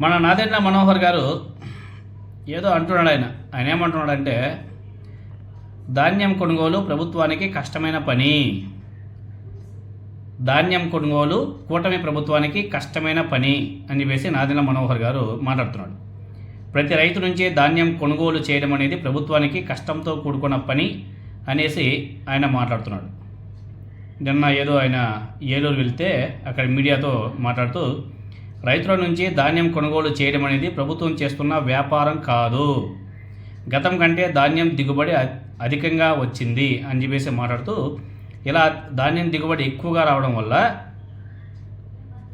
మన నాదెండ్ల మనోహర్ గారు ఏదో అంటున్నాడు. ఆయన ఏమంటున్నాడంటే, ధాన్యం కొనుగోలు ప్రభుత్వానికి కష్టమైన పని. ధాన్యం కొనుగోలు కూటమి ప్రభుత్వానికి కష్టమైన పని అని చెప్పేసి నాదెండ్ల మనోహర్ గారు మాట్లాడుతున్నాడు. ప్రతి రైతు నుంచి ధాన్యం కొనుగోలు చేయడం అనేది ప్రభుత్వానికి కష్టంతో కూడుకున్న పని అనేసి ఆయన మాట్లాడుతున్నాడు. నిన్న ఏదో ఆయన ఏలూరు వెళ్తే అక్కడ మీడియాతో మాట్లాడుతూ, రైతుల నుంచి ధాన్యం కొనుగోలు చేయడం అనేది ప్రభుత్వం చేస్తున్న వ్యాపారం కాదు, గతం కంటే ధాన్యం దిగుబడి అధికంగా వచ్చింది అని చెప్పేసి మాట్లాడుతూ, ఇలా ధాన్యం దిగుబడి ఎక్కువగా రావడం వల్ల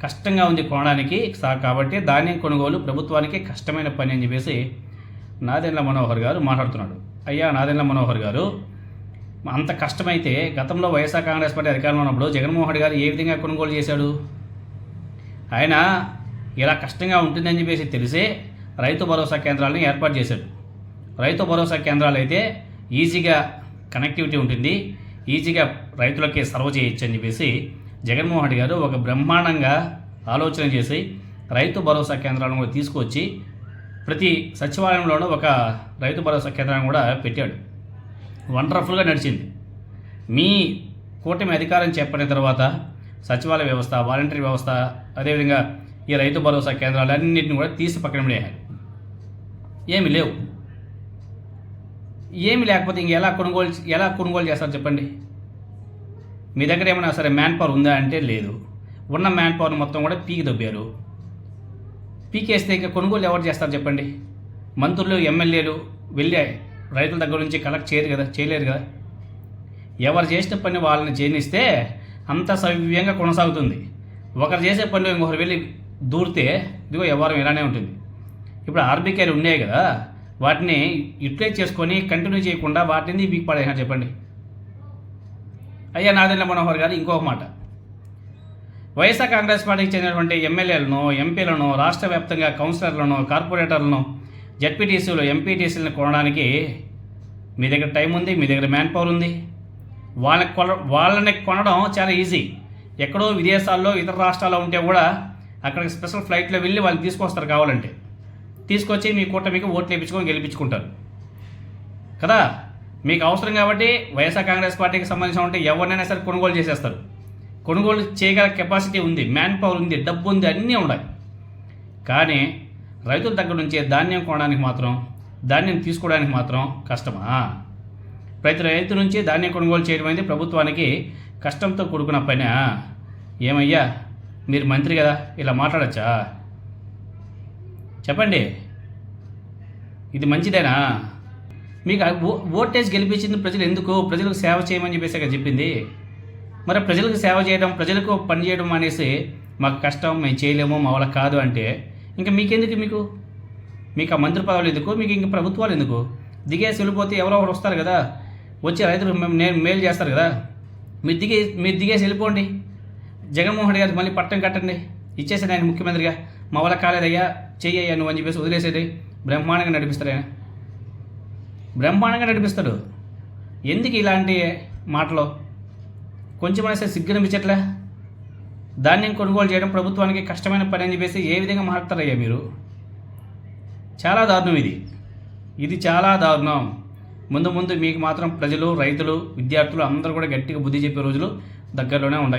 కష్టంగా ఉంది కొనడానికి, కాబట్టి ధాన్యం కొనుగోలు ప్రభుత్వానికి కష్టమైన పని అని చెప్పేసి నాదెండ్ల మనోహర్ గారు మాట్లాడుతున్నాడు. అయ్యా నాదెండ్ల మనోహర్ గారు, అంత కష్టమైతే గతంలో వైఎస్ఆర్ కాంగ్రెస్ పార్టీ అధికారంలో ఉన్నప్పుడు జగన్మోహన్ రెడ్డి గారు ఏ విధంగా కొనుగోలు చేశాడు? ఆయన ఇలా కష్టంగా ఉంటుందని చెప్పేసి తెలిసే రైతు భరోసా కేంద్రాలను ఏర్పాటు చేశాడు. రైతు భరోసా కేంద్రాలు అయితే ఈజీగా కనెక్టివిటీ ఉంటుంది, ఈజీగా రైతులకి సర్వ్ చేయొచ్చు అని చెప్పేసి జగన్మోహన్ రెడ్డి గారు ఒక బ్రహ్మాండంగా ఆలోచన చేసి రైతు భరోసా కేంద్రాలను కూడా తీసుకొచ్చి ప్రతి సచివాలయంలోనూ ఒక రైతు భరోసా కేంద్రాన్ని కూడా పెట్టాడు. వండర్ఫుల్గా నడిచింది. మీ కూటమి అధికారం చెప్పిన తర్వాత సచివాలయ వ్యవస్థ, వాలంటరీ వ్యవస్థ, అదేవిధంగా ఈ రైతు భరోసా కేంద్రాలన్నింటిని కూడా తీసి పక్కన పడేయాలి. ఏమి లేవు. ఏమి లేకపోతే ఇంక ఎలా కొనుగోలు చేస్తారు చెప్పండి? మీ దగ్గర ఏమైనా సరే మ్యాన్ పవర్ ఉందా అంటే లేదు. ఉన్న మ్యాన్ పవర్ మొత్తం కూడా పీకి దొబ్బారు. పీకేస్తే ఇంకా కొనుగోలు ఎవరు చేస్తారు చెప్పండి? మంత్రులు, ఎమ్మెల్యేలు వెళ్ళి రైతుల దగ్గర నుంచి కలెక్ట్ చేయలేరు కదా. ఎవరు చేసిన పని వాళ్ళని చేయనిస్తే అంత సవ్యంగా కొనసాగుతుంది. ఒకరు చేసే పనిలో ఇంకొకరు వెళ్ళి దూరితే ఇదిగో వ్యవహారం ఇలానే ఉంటుంది. ఇప్పుడు ఆర్బీకేలు ఉన్నాయి కదా, వాటిని యూటిలైజ్ చేసుకొని కంటిన్యూ చేయకుండా వాటిని మీకు పడేసారు చెప్పండి. అయ్యా నాదెండ్ల మనోహర్ గారు, ఇంకొక మాట, వైఎస్ఆర్ కాంగ్రెస్ పార్టీకి చెందినటువంటి ఎమ్మెల్యేలను, ఎంపీలను, రాష్ట్ర వ్యాప్తంగా కౌన్సిలర్లను, కార్పొరేటర్లను, జడ్పీటీసీలు, ఎంపీటీసీలను కొనడానికి మీ దగ్గర టైం ఉంది, మీ దగ్గర మ్యాన్ పవర్ ఉంది. వాళ్ళని కొనడం చాలా ఈజీ. ఎక్కడో విదేశాల్లో, ఇతర రాష్ట్రాల్లో ఉంటే కూడా అక్కడికి స్పెషల్ ఫ్లైట్లో వెళ్ళి వాళ్ళు తీసుకొస్తారు. కావాలంటే తీసుకొచ్చి మీ కూటమికి ఓట్లు వేయించుకొని గెలిపించుకుంటారు కదా. మీకు అవసరం కాబట్టి వైఎస్ఆర్ కాంగ్రెస్ పార్టీకి సంబంధించిన ఉంటే ఎవరినైనా సరే కొనుగోలు చేసేస్తారు. కొనుగోలు చేయగల కెపాసిటీ ఉంది, మ్యాన్ పవర్ ఉంది, డబ్బు ఉంది, అన్నీ ఉన్నాయి. కానీ రైతుల దగ్గర నుంచి ధాన్యం కొనడానికి మాత్రం, ధాన్యం తీసుకోవడానికి మాత్రం కష్టమా? ప్రతి రైతు నుంచి ధాన్యం కొనుగోలు చేయడం అనేది ప్రభుత్వానికి కష్టంతో కూడుకున్న పని. ఏమయ్యా మీరు మంత్రి కదా, ఇలా మాట్లాడచ్చా? చెప్పండి, ఇది మంచిదేనా? మీకు ఓటేజ్ గెలిపించింది ప్రజలు ఎందుకు? ప్రజలకు సేవ చేయమని చెప్పేసి చెప్పింది. మరి ప్రజలకు సేవ చేయడం, ప్రజలకు పని చేయడం అనేసి మాకు కష్టం, మేము చేయలేము, మా వాళ్ళకి కాదు అంటే ఇంకా మీకెందుకు? మీకు ఆ మంత్రి పదవులు ఎందుకు? మీకు ఇంక ప్రభుత్వాలు ఎందుకు? దిగేసి వెళ్ళిపోతే ఎవరో ఒకరు వస్తారు కదా, వచ్చి రైతులు నేను మేలు చేస్తారు కదా. మీరు దిగేసి వెళ్ళిపోండి. జగన్మోహన్ రెడ్డి గారికి మళ్ళీ పట్టం కట్టండి, ఇచ్చేసాడు ఆయన ముఖ్యమంత్రిగా. మా వాళ్ళకి కాలేదయ్యా, చెయ్యయ్యా నువ్వు అని చెప్పేసి వదిలేసేది. బ్రహ్మాండంగా నడిపిస్తాడు ఆయన, బ్రహ్మాండంగా నడిపిస్తాడు. ఎందుకు ఇలాంటి మాటలు? కొంచెమైనా సరే సిగ్గనిపించట్లే? ధాన్యం కొనుగోలు చేయడం ప్రభుత్వానికి కష్టమైన పని అని చెప్పేసి ఏ విధంగా మాట్లాడతారయ్యా మీరు? చాలా దారుణం ఇది చాలా దారుణం. ముందు మీకు మాత్రం ప్రజలు, రైతులు, విద్యార్థులు అందరూ కూడా గట్టిగా బుద్ధి చెప్పే రోజులు దగ్గరలోనే ఉన్నాయి.